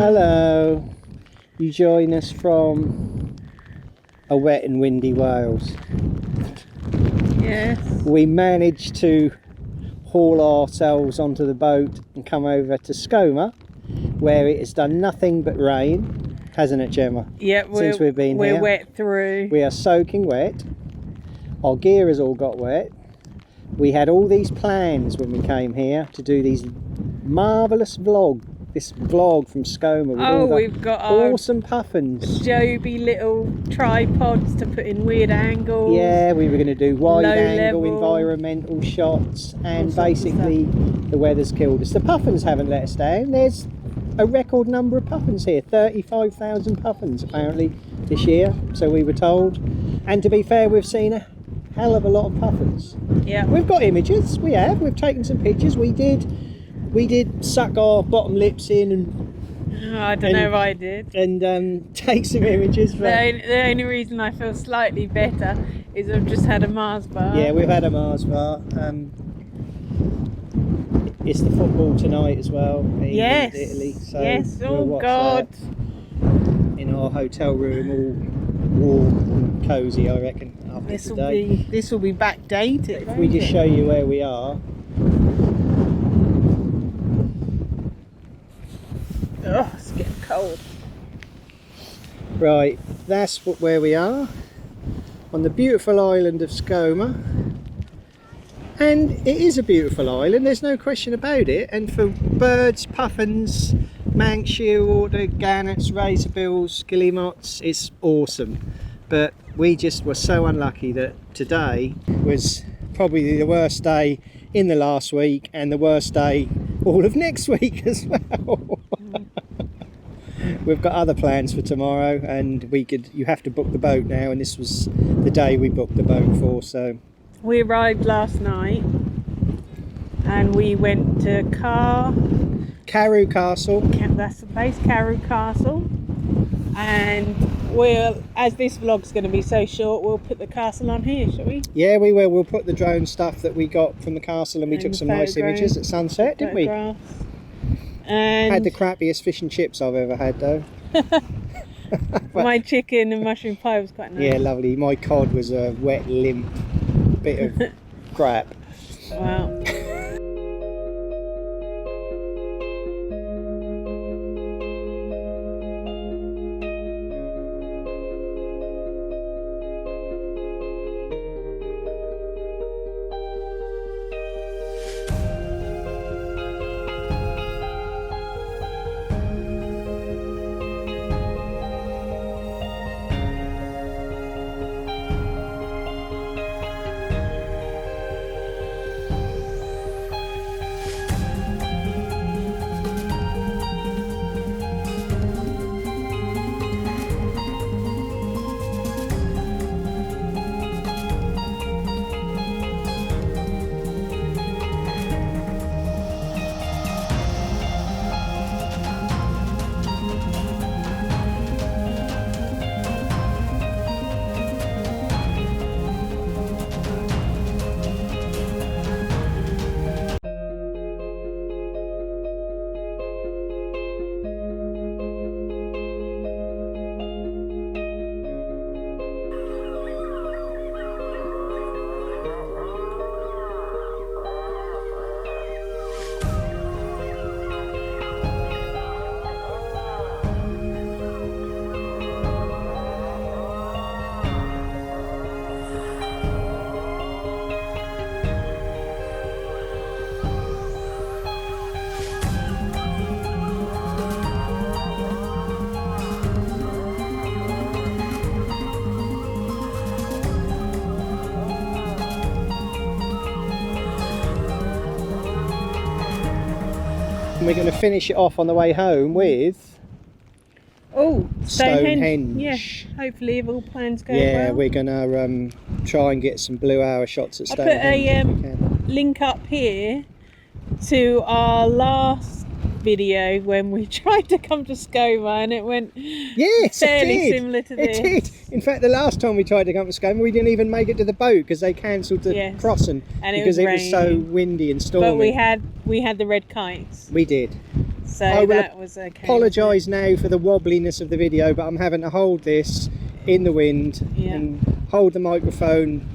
Hello. You join us from a wet and windy Wales. Yes. We managed to haul ourselves onto the boat and come over to Skomer, where it has done nothing but rain, hasn't it, Gemma? Yeah, since we've been here. We're wet through. We are soaking wet. Our gear has all got wet. We had all these plans when we came here to do these marvellous vlog from Skomer with all the we've got our awesome puffins. Joby little tripods to put in weird angles. Yeah, we were going to do wide angle level environmental shots, and basically the weather's killed us. The puffins haven't let us down. There's a record number of puffins here, 35,000 puffins apparently this year, so we were told. And to be fair, we've seen a hell of a lot of puffins. Yeah, we've got images. We've taken some pictures. We did suck our bottom lips in and I don't know if I did. And take some images. The only reason I feel slightly better is I've just had a Mars bar. Yeah, we've had a Mars bar. It's the football tonight as well. Yes. Italy. So yes. we'll Oh watch God. that in our hotel room, all warm and cosy, I reckon. This will be backdated. If we just show you where we are. Oh, it's getting cold. Right, that's where we are on the beautiful island of Skomer, and it is a beautiful island, there's no question about it. And for birds, puffins, manx, shearwater, gannets, razorbills, guillemots, it's awesome. But we just were so unlucky that today was probably the worst day in the last week and the worst day all of next week as well. We've got other plans for tomorrow, and you have to book the boat now, and this was the day we booked the boat for. So we arrived last night and we went to Carew Castle. That's the place, Carew Castle. And as this vlog's going to be so short, we'll put the castle on here, shall we? Yeah, we will. We'll put the drone stuff that we got from the castle, and we took some nice images at sunset, didn't we? And had the crappiest fish and chips I've ever had, though. My chicken and mushroom pie was quite nice. Yeah, lovely. My cod was a wet, limp bit of crap. Wow. And we're going to finish it off on the way home with Stonehenge. Yeah, hopefully if all plans go yeah, well. we're going to try and get some blue hour shots at Stonehenge. I put a link up here to our last video when we tried to come to Skomer, and it went fairly similar to this. It did. In fact, the last time we tried to come to Skomer, we didn't even make it to the boat because they cancelled the crossing because it was so windy and stormy. But we had the red kites. We did. So I will that was okay. apologise now for the wobbliness of the video, but I'm having to hold this in the wind and hold the microphone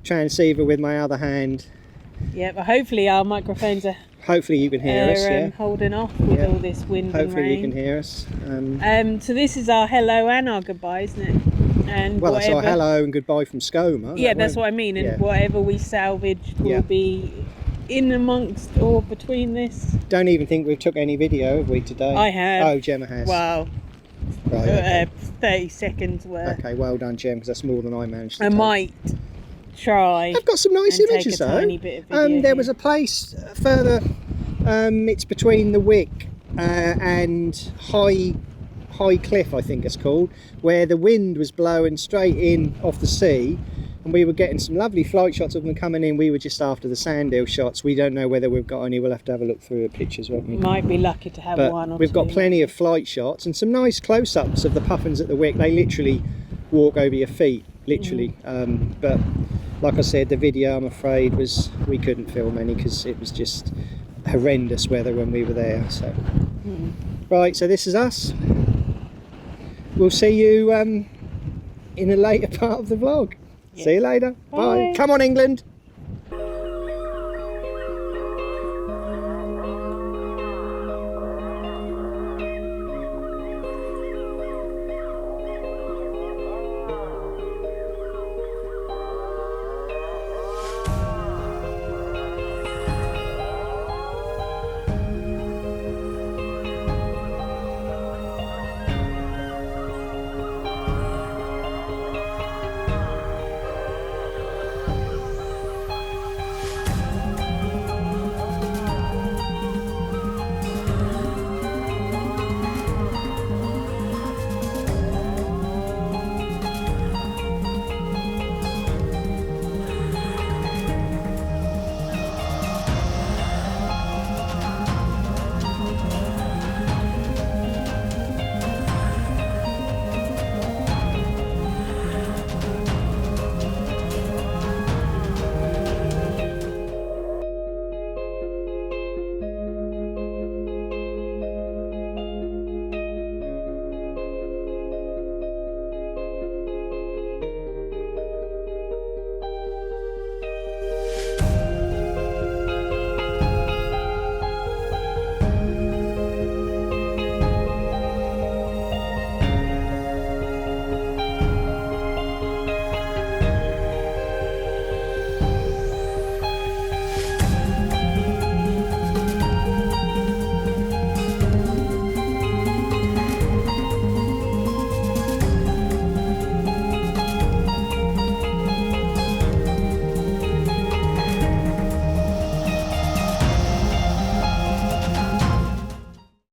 transceiver with my other hand. Yeah, but hopefully our microphones are hopefully you can hear us, holding off with all this wind hopefully and rain. you can hear us. So this is our hello and our goodbye, isn't it? And well, whatever, that's our hello and goodbye from Skomer. Yeah, that's what I mean. And whatever we salvaged will be in amongst or between this. Don't even think we've took any video, have we, today? I have. Oh, Gemma has. Wow. Right, okay. 30 seconds worth. Okay, well done, Gem, because that's more than I managed to I take. might try. I've got some nice images though. Tiny bit of video there was a place further, it's between the Wick and High Cliff, I think it's called, where the wind was blowing straight in off the sea, and we were getting some lovely flight shots of them coming in. We were just after the sand hill shots. We don't know whether we've got any. We'll have to have a look through the pictures, won't we? Might be lucky to have one or we've two. got plenty of flight shots and some nice close-ups of the puffins at the Wick. They literally walk over your feet, literally. But like I said, the video, I'm afraid, we couldn't film any because it was just horrendous weather when we were there. So right, so this is us. We'll see you in a later part of the vlog. See you later. Bye. Come on, England.